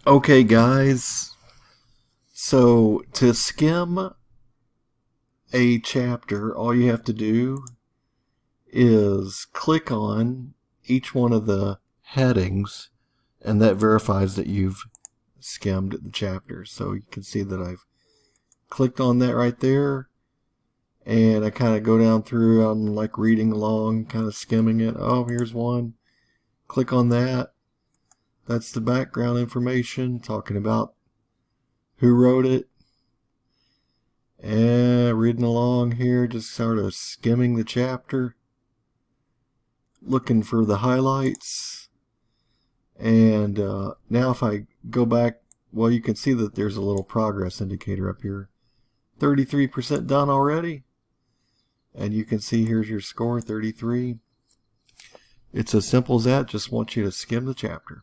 Okay, guys. So to skim a chapter, all you have to do is click on each one of the headings, and that verifies that you've skimmed the chapter. So you can see that I've clicked on that right there, and I kind of go down through. I'm like reading along, kind of skimming it. Oh, here's one. Click on that. That's the background information talking about who wrote it. And reading along here, just sort of skimming the chapter, looking for the highlights. And now if I go back, well, you can see that there's a little progress indicator up here. 33% done already. And you can see here's your score, 33. It's as simple as that. Just want you to skim the chapter.